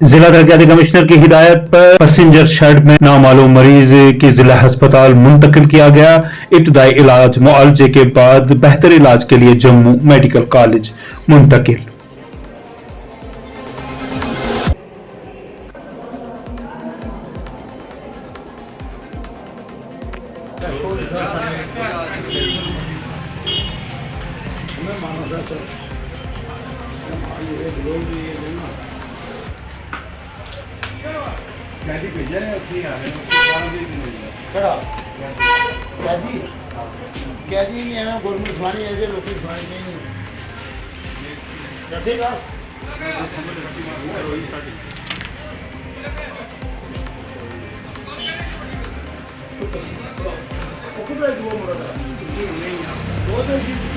जिला तरक्याती कमिश्नर की हिदायत पर पैसेंजर शेड में नामालूम मरीज की जिला अस्पताल मुंतकिल किया गया। इब्तदाई इलाज मुआलजे के बाद बेहतर इलाज के लिए जम्मू मेडिकल कॉलेज मुंतकिल। कैदी नहीं है गवर्नमेंट सुनानी है जो लोग सुनानी नहीं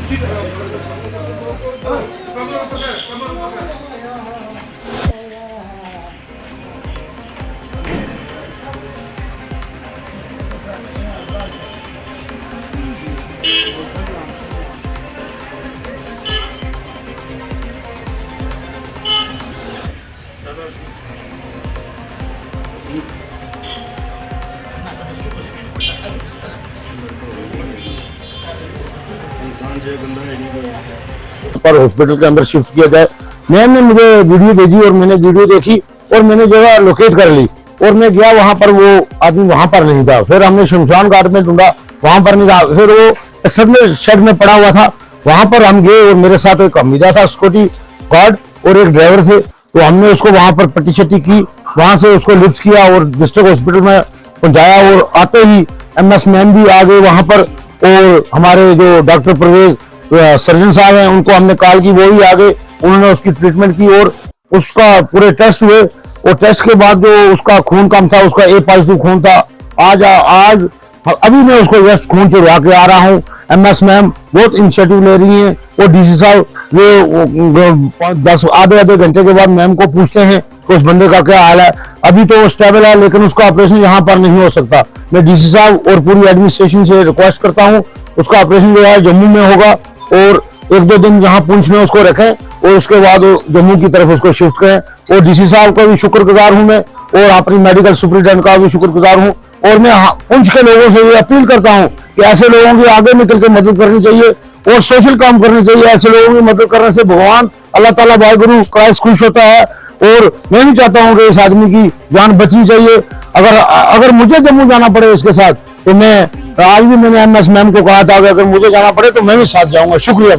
ठीक पर हॉस्पिटल के अंदर शिफ्ट किया जाए। मैम ने मुझे वीडियो भेजी और मैंने वीडियो देखी और मैंने जगह लोकेट कर ली और मैं गया वहां पर, वो आदमी वहां पर नहीं था। फिर हमने शमशान घाट में ढूंढा, वहां पर नहीं था। फिर वो सबने शेड में पड़ा हुआ था, वहां पर हम गए और मेरे साथ एक अमीदा था, सिक्योरिटी गार्ड और एक ड्राइवर थे। तो हमने उसको वहां पर पट्टी शट्टी की, वहां से उसको लिफ्ट किया और डिस्ट्रिक्ट हॉस्पिटल में पहुंचाया। और आते ही MS मैम भी आ गए वहां पर और हमारे जो डॉक्टर परवेज सर्जन साहब हैं उनको हमने कॉल की, वो भी आ गए। उन्होंने उसकी ट्रीटमेंट की और उसका पूरे टेस्ट हुए और टेस्ट के बाद जो उसका खून कम था, उसका A पॉजिटिव खून था। आज अभी मैं उसको वेस्ट खून चढ़वा के आ रहा हूँ। MS मैम बहुत इनिशिएटिव ले रही हैं और DC साहब वो आधे घंटे के बाद मैम को पूछते हैं कि उस बंदे का क्या हाल है। अभी तो वो स्टेबल है लेकिन उसका ऑपरेशन यहाँ पर नहीं हो सकता। मैं DC साहब और पूरी एडमिनिस्ट्रेशन से रिक्वेस्ट करता हूँ, उसका ऑपरेशन जो है जम्मू में होगा और 1-2 दिन यहाँ पुंछ में उसको रखें और उसके बाद जम्मू की तरफ उसको शिफ्ट करें। और DC साहब का भी शुक्रगुजार हूँ मैं और अपनी मेडिकल सुपरिटेंडेंट का भी शुक्रगुजार हूँ। और मैं पुंछ के लोगों से ये अपील करता हूँ कि ऐसे लोगों की आगे निकल के मदद करनी चाहिए और सोशल काम करनी चाहिए। ऐसे लोगों की मदद करने से भगवान अल्लाह ताला वाहिगुरु क्राइस्ट खुश होता है और मैं भी चाहता हूँ कि इस आदमी की जान बचनी चाहिए। अगर मुझे जम्मू जाना पड़े इसके साथ तो मैं आज भी मैंने MS मैम को कहा था कि अगर मुझे जाना पड़े तो मैं भी साथ जाऊंगा। शुक्रिया।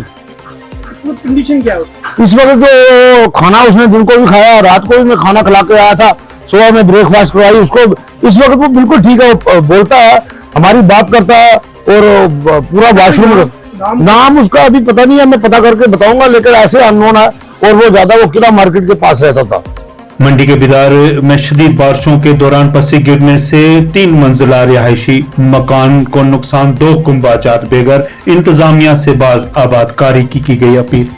कंडीशन क्या है इस वक्त जो खाना उसने दिन को भी खाया, रात को भी मैं खाना खिला के आया था, सुबह में ब्रेकफास्ट करवाई उसको। इस वक्त वो बिल्कुल ठीक है, बोलता है, हमारी बात करता है और पूरा वॉशरूम। नाम उसका अभी पता नहीं है, मैं पता करके बताऊंगा, लेकिन ऐसे अननोन है और वो ज्यादा वो किला मार्केट के पास रहता था। मंडी के बिदार में शदीद बारिशों के दौरान पसी गिरने से 3 मंजिला रिहायशी मकान को नुकसान, 2 कुंबाजात बेघर। इंतजामिया से बाज आबादकारी की गई अपील।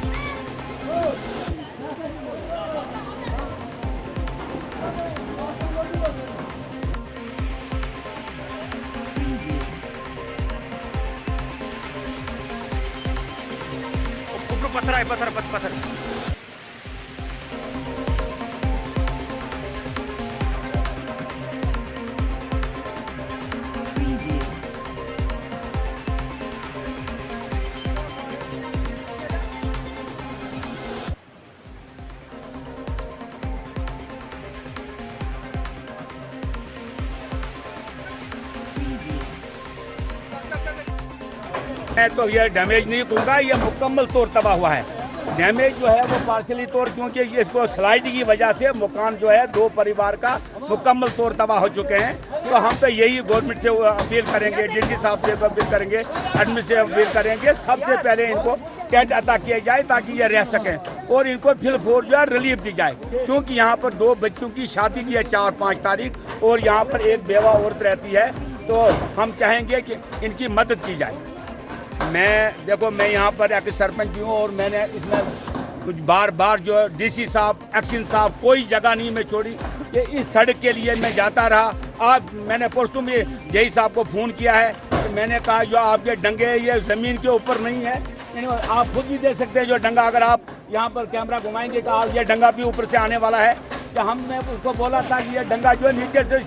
पत्थर तो ये डैमेज नहीं कहूँगा, ये मुकम्मल तौर तबाह हुआ है। डैमेज जो है वो पार्शली तौर, क्योंकि इसको स्लाइड की वजह से मकान जो है 2 परिवार का मुकम्मल तौर तबाह हो चुके हैं। तो हम तो यही गवर्नमेंट से अपील करेंगे, DG साहब से अपील करेंगे, एडमिन से अपील करेंगे, सबसे पहले इनको टेंट अता किया जाए ताकि ये रह सकें और इनको फिल फोर जो है रिलीफ दी जाए। क्योंकि यहाँ पर 2 बच्चों की शादी की है 4-5 तारीख और यहाँ पर एक बेवा औरत रहती है। तो हम चाहेंगे कि इनकी मदद की जाए। मैं यहाँ पर एक सरपंच भी हूँ और मैंने इसमें कुछ बार जो DC साहब, एक्शन साहब, कोई जगह नहीं मैं छोड़ी कि इस सड़क के लिए मैं जाता रहा। आज मैंने परसों में DI साहब को फ़ोन किया है तो मैंने कहा जो आपके डंगे ये ज़मीन के ऊपर नहीं है, आप खुद भी देख सकते हैं जो डंगा, अगर आप यहाँ पर कैमरा घुमाएंगे तो आप ये डंगा भी ऊपर से आने वाला है। कि हमने उसको बोला था कि ये डंगा जो है नीचे से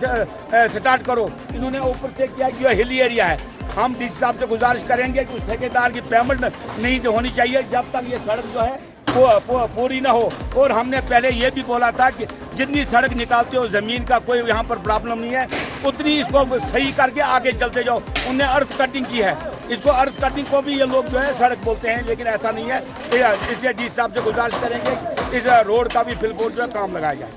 स्टार्ट करो, इन्होंने ऊपर से किया कि ये हिली एरिया है। हम डीसी साहब से गुजारिश करेंगे कि उस ठेकेदार की पेमेंट नहीं होनी चाहिए जब तक ये सड़क जो है वो पूरी ना हो। और हमने पहले ये भी बोला था कि जितनी सड़क निकालते हो ज़मीन का कोई यहाँ पर प्रॉब्लम नहीं है, उतनी इसको सही करके आगे चलते जाओ। उनने अर्थ कटिंग की है, इसको अर्थ कटिंग को भी ये लोग जो है सड़क बोलते हैं, लेकिन ऐसा नहीं है। इसलिए डीसी साहब से गुजारिश करेंगे इस रोड का भी फिलपोर्ट जो है काम लगाया जाए।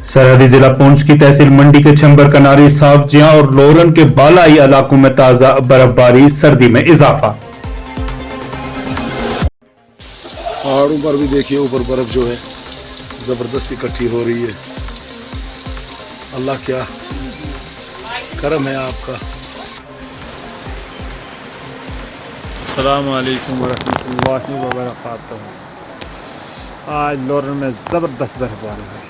सरहदी जिला पुंछ की तहसील मंडी के छंबर कनारी, सावजियां और लोरन के बालाई इलाकों में ताजा बर्फबारी, सर्दी में इजाफा। पहाड़ों पर भी देखिए ऊपर बर्फ जो है जबरदस्त इकट्ठी हो रही है। अल्लाह क्या करम है आपका। अस्सलामु अलैकुम वरहमतुल्लाहि वबरकातुहू। आज लोरन में ज़बरदस्त बर्फबारी है।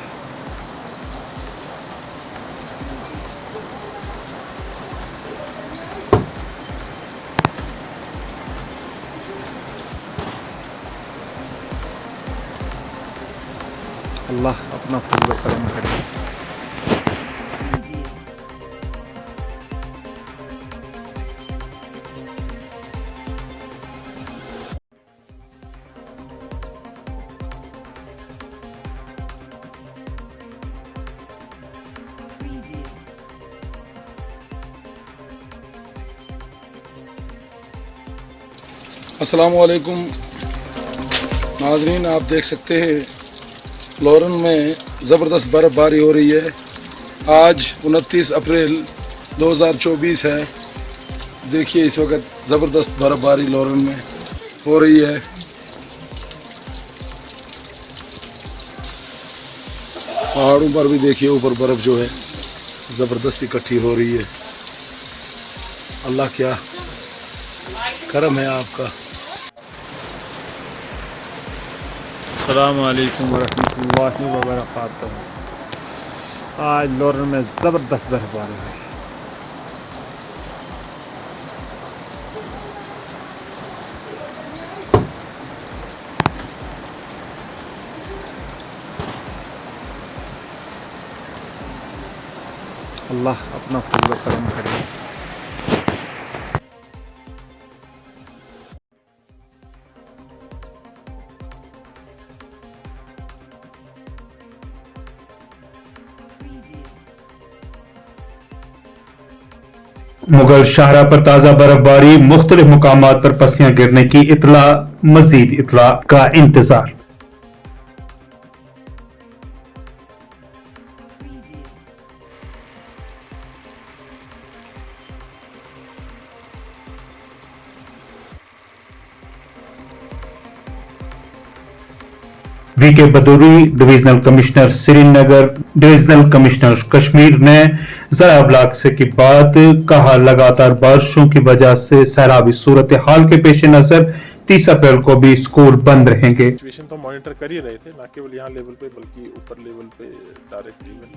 अल्लाह अपना फजल करम करे। अस्सलामु अलैकुम नाज़रीन, आप देख सकते हैं लोरन में ज़बरदस्त बर्फ़बारी हो रही है। आज 29 अप्रैल 2024 है। देखिए इस वक्त ज़बरदस्त बर्फ़बारी लोरन में हो रही है। पहाड़ों पर भी देखिए ऊपर बर्फ़ जो है ज़बरदस्त इकट्ठी हो रही है। अल्लाह क्या करम है आपका। अस्सलामु अलैकुम वरहमतुल्लाहि वबरकातुहू। आज लोरन में ज़बरदस्त बर्फबारी है। अल्लाह अपना फजल करम करे। मुगल शाहरा पर ताजा बर्फबारी, मुख्तलिफ मुकामात पर पस्सियां गिरने की इतला, मजीद इतला का इंतजार। V K Bhaduri, divisional commissioner Srinagar, divisional commissioner Kashmir ने ज़रा ब्लॉक से की बात कहा, लगातार बारिशों की वजह से सैलाबी सूरत हाल के पेश नजर 30 अप्रैल को भी स्कूल बंद रहेंगे। सिचुएशन तो मॉनिटर कर ही रहे थे, ना केवल यहाँ लेवल पे बल्कि ऊपर लेवल पे डायरेक्ट इवन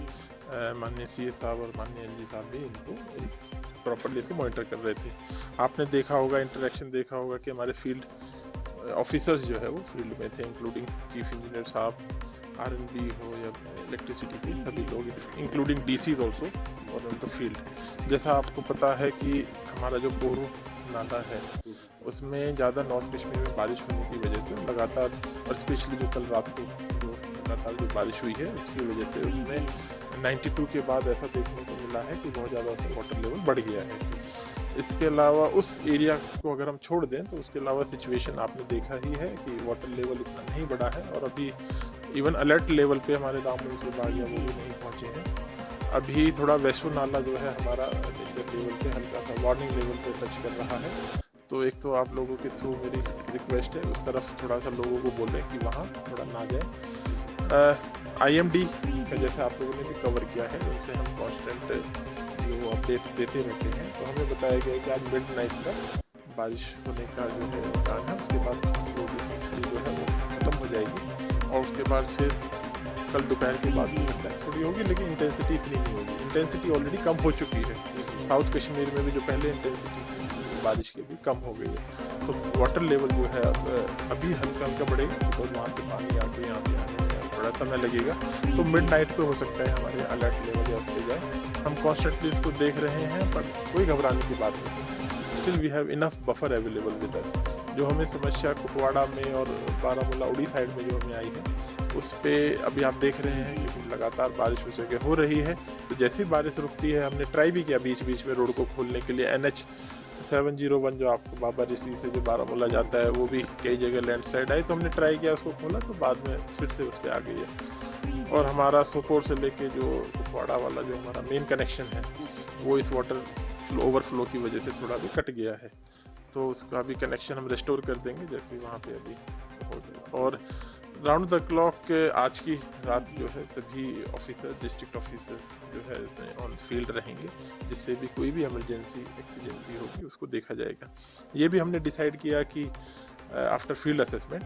माननीय सीए साहब और माननीय एलजी साहब भी इनको प्रॉपर्ली इसको मॉनिटर कर रहे थे। आपने देखा होगा, इंटरेक्शन देखा होगा कि हमारे फील्ड ऑफिसर्स जो है वो फील्ड में थे, इंक्लूडिंग चीफ इंजीनियर साहब, आरएनबी हो या इलेक्ट्रिसिटी के सभी लोग, इंक्लूडिंग डीसीज ऑल्सो और इन द फील्ड। जैसा आपको पता है कि हमारा जो पोरू नाला है उसमें ज़्यादा नॉर्थ कश्मीर में बारिश होने की वजह से लगातार, और स्पेशली जो कल रात को जो लगातार जो बारिश हुई है उसकी वजह से उसमें 92 के बाद ऐसा देखने को मिला है कि बहुत ज़्यादा उसका वाटर लेवल बढ़ गया है। इसके अलावा उस एरिया को अगर हम छोड़ दें तो उसके अलावा सिचुएशन आपने देखा ही है कि वाटर लेवल इतना नहीं बढ़ा है, और अभी इवन अलर्ट लेवल पे हमारे दामों से बागिया वो भी नहीं पहुँचे हैं। अभी थोड़ा वैसू नाला जो है हमारा डेंजर लेवल पे, हल्का सा वार्निंग लेवल पे टच कर रहा है। तो एक तो आप लोगों के थ्रू मेरी रिक्वेस्ट है उस तरफ थोड़ा सा लोगों को बोलें कि वहाँ थोड़ा ना जाए। IMD का जैसे आप लोगों ने भी कवर किया है, उनसे हम कॉन्स्टेंट जो अपडेट देते रहते हैं। तो हमें बताया गया कि आज मिडनाइट तक बारिश होने का जो है इम्कान है, उसके बाद स्लोली जो है वो ख़त्म हो जाएगी और उसके बाद फिर कल दोपहर के बाद भी लगता है थोड़ी होगी, लेकिन इंटेंसिटी इतनी नहीं होगी। इंटेंसिटी ऑलरेडी कम हो चुकी है। साउथ कश्मीर में भी जो पहले इंटेंसिटी बारिश की भी कम हो गई है। तो वाटर लेवल जो है अभी हल्का हल्का बढ़ेगा, बिकॉज वहाँ से पानी आपको यहाँ पे आने में थोड़ा समय लगेगा। तो मिड नाइट पे हो सकता है हमारे अलर्ट लेवल या उस जाए। हम कॉन्स्टेंटली इसको देख रहे हैं, पर कोई घबराने की बात नहीं। Still we have enough buffer available with us. जो हमें समस्या कुपवाड़ा में और बारामूला उड़ी साइड में जो हमें आई है, उस पे अभी आप देख रहे हैं कि लगातार बारिश उस जगह हो रही है। तो जैसी बारिश रुकती है, हमने ट्राई भी किया बीच बीच में रोड को खोलने के लिए। NH 701 जो आपको बाबा ऋषि से जो बारामूला जाता है, वो भी कई जगह लैंडस्लाइड आई, तो हमने ट्राई किया उसको खोला, तो बाद में फिर से उस पर आ गई है। और हमारा सोपोर से लेके जो कुपवाड़ा वाला जो हमारा मेन कनेक्शन है, वो इस वाटर ओवरफ्लो की वजह से थोड़ा भी कट गया है। तो उसका भी कनेक्शन हम रेस्टोर कर देंगे जैसे वहाँ पे अभी हो जाएगा। और राउंड द क्लॉक आज की रात जो है सभी ऑफिसर, डिस्ट्रिक्ट ऑफिसर्स जो है ऑन फील्ड रहेंगे, जिससे भी कोई भी इमरजेंसी एक्सीजेंसी होगी उसको देखा जाएगा। ये भी हमने डिसाइड किया कि आफ्टर फील्ड असेसमेंट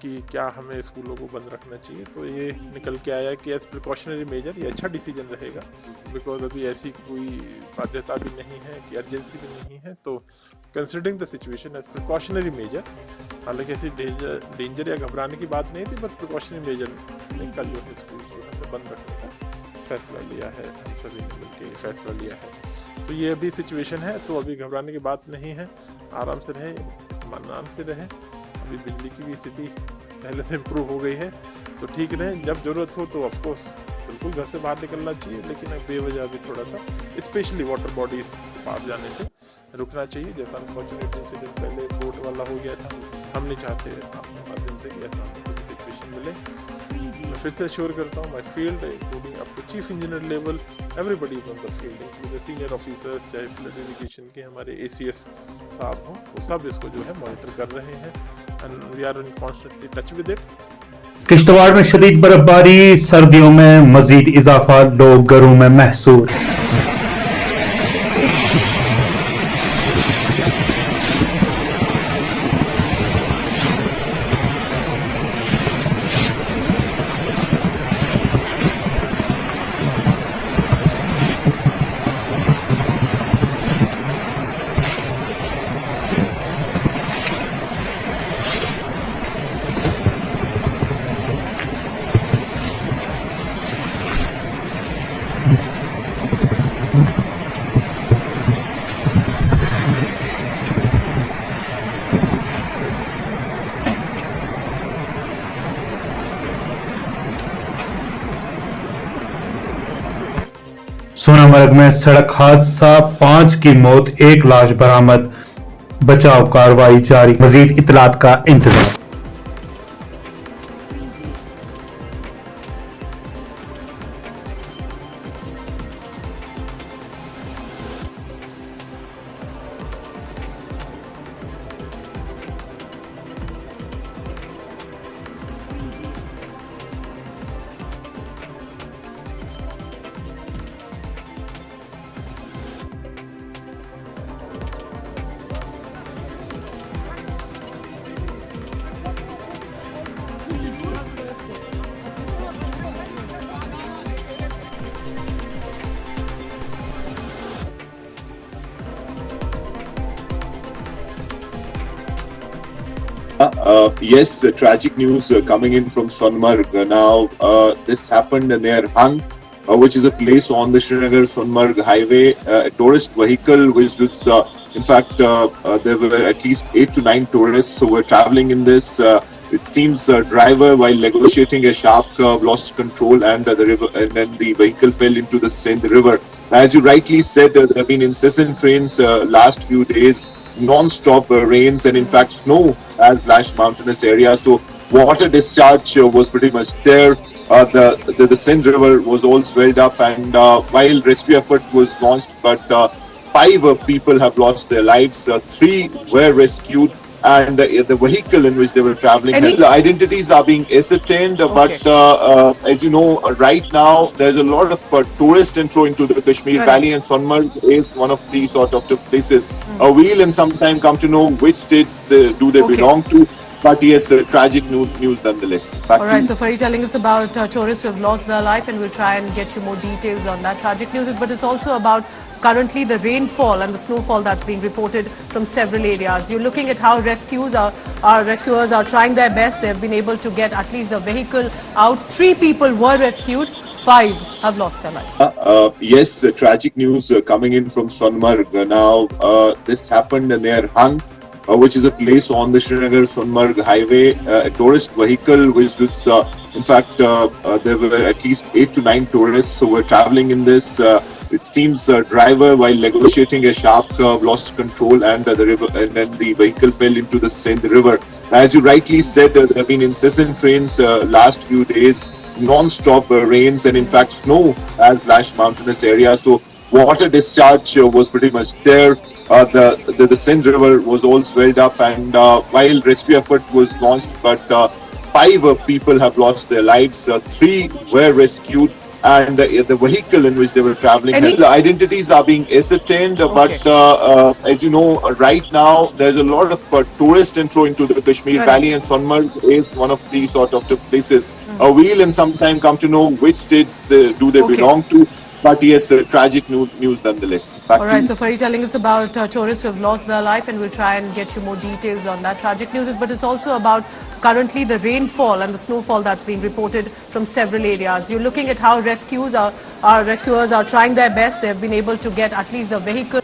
कि क्या हमें स्कूलों को बंद रखना चाहिए। तो ये निकल के आया कि एज प्रिकॉशनरी मेजर ये अच्छा डिसीजन रहेगा, बिकॉज अभी ऐसी कोई बाध्यता भी नहीं है कि अर्जेंसी भी नहीं है। तो considering the situation as precautionary measure, हालांकि ऐसी डेंजर या घबराने की बात नहीं थी, बट प्रिकॉशनरी मेजर ने कल जो है स्कूल जो है बंद रखने का फैसला लिया है। हम सभी ने मिलकर फैसला लिया है। तो ये अभी सिचुएशन है, तो अभी घबराने की बात नहीं है। आराम से रहे, इत्मीनान से रहे। अभी बिजली की भी स्थिति पहले से इम्प्रूव हो गई है, तो ठीक रहे। जब ज़रूरत हो तो ऑफकोर्स बिल्कुल घर से बाहर निकलना चाहिए, लेकिन अब बेवजह भी थोड़ा सा स्पेशली वाटर बॉडीज के पास जाने से रुकना चाहिए। जैसा अनफॉर्चुनेट इंसिडेंट पहले बोट वाला हो गया था, हम नहीं चाहते आपके माध्यम से कि ऐसा सिचुएशन मिले। मैं फिर से अश्योर करता हूँ, my field including up to chief engineer level, everybody is on the field, including senior officers, चाहे फ्लड इरिगेशन के हमारे ACS साहब हों, वो सब इसको जो है मॉनिटर कर रहे हैं and we are in constantly touch with it. Kishtwar में शदीद बर्फबारी, सर्दियों में मजीद इजाफा, लोग घरों में महसूर। सोनामर्ग में सड़क हादसा, 5 की मौत, 1 लाश बरामद, बचाव कार्रवाई जारी, मजीद इतलात का इंतजार। Yes, the tragic news coming in from Sonmarg. Now, this happened near Hang, which is a place on the Srinagar-Sonmarg highway. A tourist vehicle which was, in fact, there were at least 8 to 9 tourists who were traveling in this. It seems driver, while negotiating a sharp curve, lost control and the river, and then the vehicle fell into the Sindh River. As you rightly said, there have been incessant rains last few days. Non-stop rains and in fact snow has lashed mountainous areas, so water discharge was pretty much there. The Sindh River was all swelled up, and while rescue effort was launched, but 5 people have lost their lives. 3 were rescued, and the vehicle in which they were traveling, the identities are being ascertained. Okay. But as you know, right now there's a lot of tourist inflow into the Kashmir Valley, and Sonmarg is one of the sort of places. We'll in some time come to know which state do they belong to. But yes, tragic news nonetheless. Back All to right, you. so Fari, telling us about tourists who have lost their life, and we'll try and get you more details on that. Tragic news, but it's also about currently the rainfall and the snowfall that's being reported from several areas. You're looking at how rescuers are trying their best. They've been able to get at least the vehicle out. 3 people were rescued. 5 have lost their life. Yes, the tragic news coming in from Sonmarg. Now, this happened near Hang, which is a place on the Srinagar-Sonmarg highway. A tourist vehicle which was, in fact, there were at least 8 to 9 tourists who were traveling in this. It seems driver, while negotiating a sharp curve, lost control, and the river, and then the vehicle fell into the Sindh River. As you rightly said, there have been incessant rains last few days, non-stop rains, and in fact snow has lashed mountainous areas. So water discharge was pretty much there. The Sindh River was all swelled up, and while rescue effort was launched, but 5 people have lost their lives. 3 were rescued, and the vehicle in which they were traveling, the identities are being ascertained. But as you know, right now there's a lot of tourist inflow into the Kashmir Valley, and Sonmarg is one of the sort of places. We'll in some time come to know which state they belong to. But yes, tragic news nonetheless. All right, so Fari, telling us about tourists who have lost their life, and we'll try and get you more details on that. Tragic news, but it's also about currently the rainfall and the snowfall that's being reported from several areas. You're looking at how rescuers are trying their best. They've been able to get at least the vehicle